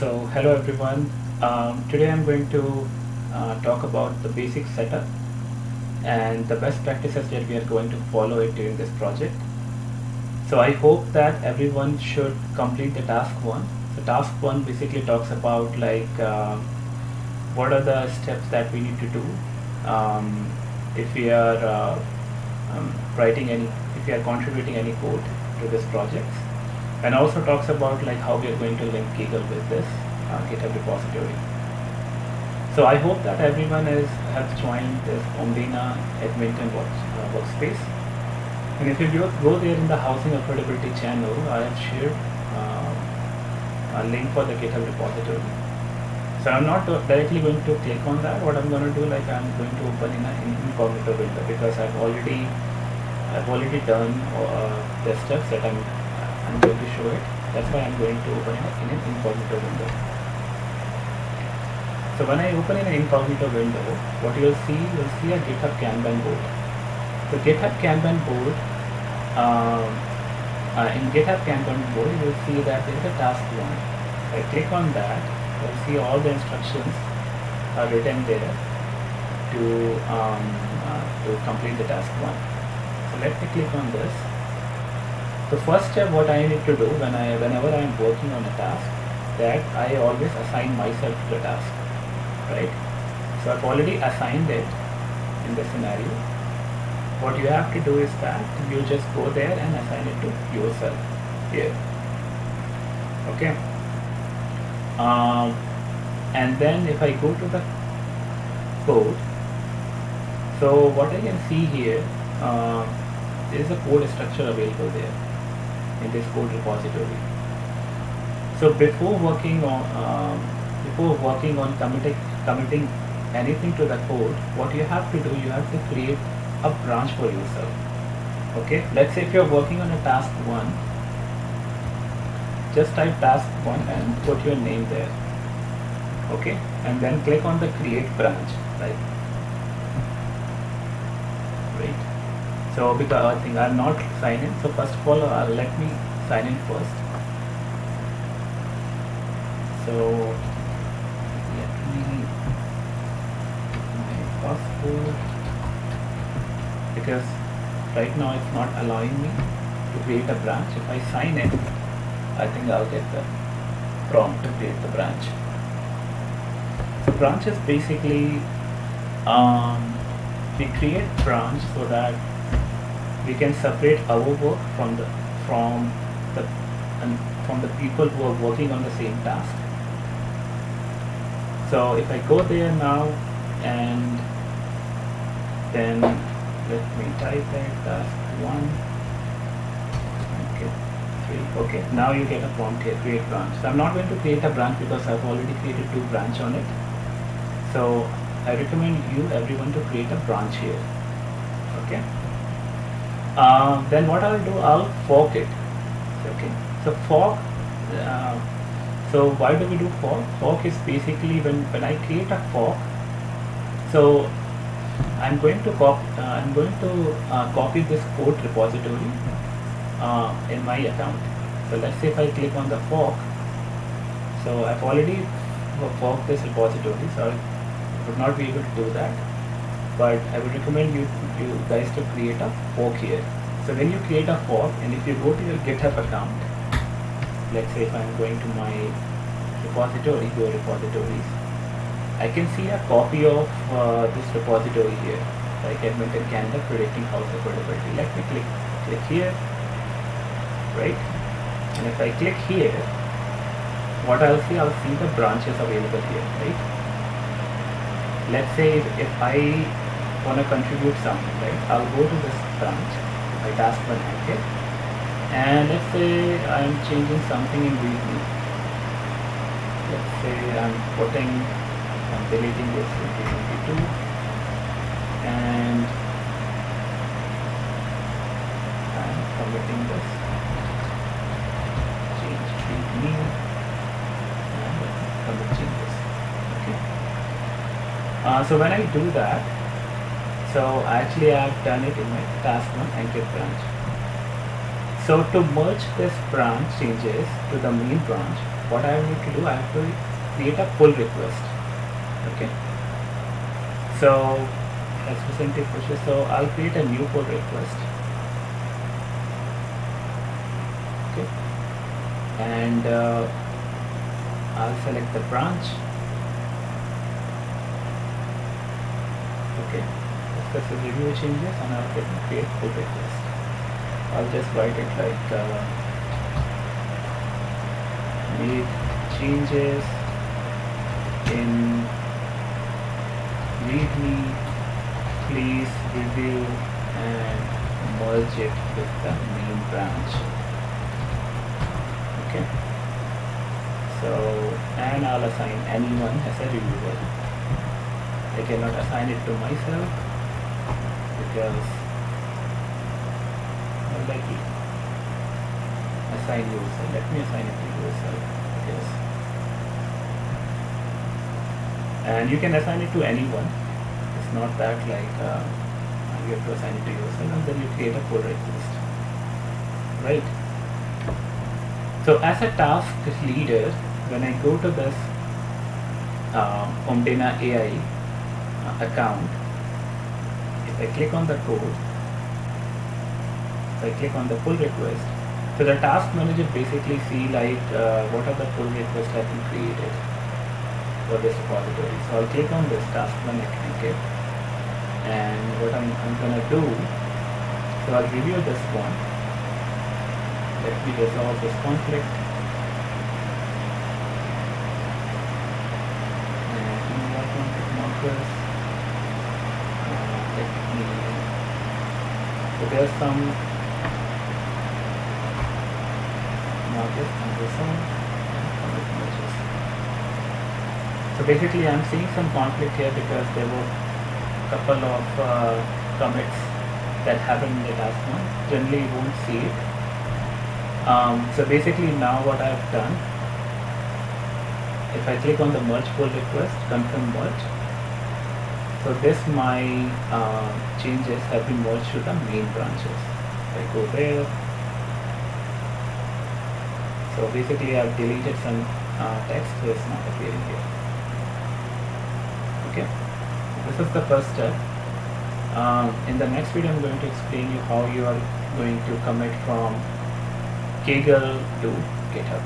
So hello everyone. Today I'm going to talk about the basic setup and the best practices that we are going to follow it during this project. So I hope that everyone should complete the task one. So task one basically talks about what are the steps that we need to do if we are writing any, if we are contributing any code to this project, and also talks about like how we are going to link Kaggle with this GitHub repository. So I hope that everyone has joined this Omdena Edmonton workspace. And if you go there in the housing affordability channel, I have shared a link for the GitHub repository. So I'm not directly going to click on that. What I'm going to do, like I'm going to open in an incognito window because I've already done the steps that I'm going to show it. That's why I'm going to open it in an incognito window. So when I open in an incognito window, what you'll see a GitHub Kanban board. So GitHub Kanban board, in GitHub Kanban board, you'll see that there is a task one. If I click on that, you'll see all the instructions are written there to complete the task one. So let me click on this. The first step, what I need to do whenever I am working on a task, that I always assign myself to the task, right? So I've already assigned it in this scenario. What you have to do is that you just go there and assign it to yourself here. Okay. And then if I go to the code, so what I can see here, there is a code structure available there in this code repository. So before working on committing anything to the code, what you have to do, you have to create a branch for yourself. Okay, let's say if you're working on a task one, just type task one and put your name there. Okay, and then click on the create branch, right? So because I think I'm not signed in, so first of all let me sign in first. So let me put my password, because right now it's not allowing me to create a branch. If I sign in, I think I'll get the prompt to create the branch. So branch is basically we create branch so that we can separate our work from the people who are working on the same task. So if I go there now and then let me type it task one. Okay, 3. Okay, now you get a prompt here, create branch. So I'm not going to create a branch because I've already created 2 branch on it. So I recommend everyone to create a branch here. Okay. Then what I'll do, I'll fork it. Okay. So fork. So why do we do fork? Fork is basically when I create a fork. So I'm going to copy this code repository in my account. So let's say if I click on the fork. So I've already forked this repository, so I would not be able to do that. But I would recommend you guys to create a fork here. So when you create a fork, and if you go to your GitHub account, let's say if I'm going to my repository, your repositories, I can see a copy of this repository here, like Edmonton, Canada, predicting house affordability. Let me click here, right? And if I click here, what I'll see the branches available here, right? Let's say if I want to contribute something, right? I'll go to this branch, my task-1 active, and let's say I'm changing something in readme. Let's say I'm deleting this in 2022, and I'm committing this, change readme, and committing this. Okay. So when I do that, so actually I've done it in my task-1 anchor branch. So to merge this branch changes to the main branch, what I need to do, I have to create a pull request. Okay, so as recently pushes, so I'll create a new pull request. Okay, and I'll select the branch. Okay, discuss the review changes, and I'll click create pull request. I'll just write it like make changes in readme, please review and merge it with the main branch. Okay, so and I'll assign anyone as a reviewer. I cannot assign it to myself because like assign user. Let me assign it to yourself. Yes. And you can assign it to anyone. It's not that like you have to assign it to yourself and then you create a pull request. Right? So as a task leader, when I go to this Omdena AI account, if I click on the code, I click on the pull request. So the task manager basically see like what are the pull requests have been created for this repository. So I'll click on this Task-1 activity, and what I'm gonna do, so I'll review this one. Let me resolve this conflict. And what conflict markers? Let me. So there's some markers and this one and commit merges. So basically I'm seeing some conflict here because there were a couple of commits that happened in the Task-1. Generally you won't see it. So basically now what I've done, if I click on the merge pull request, confirm merge, so this my changes have been merged to the main branches. If I go there, so basically I've deleted some text, so it's not appearing here. Okay, this is the first step. In the next video I'm going to explain you how you are going to commit from Kaggle to GitHub.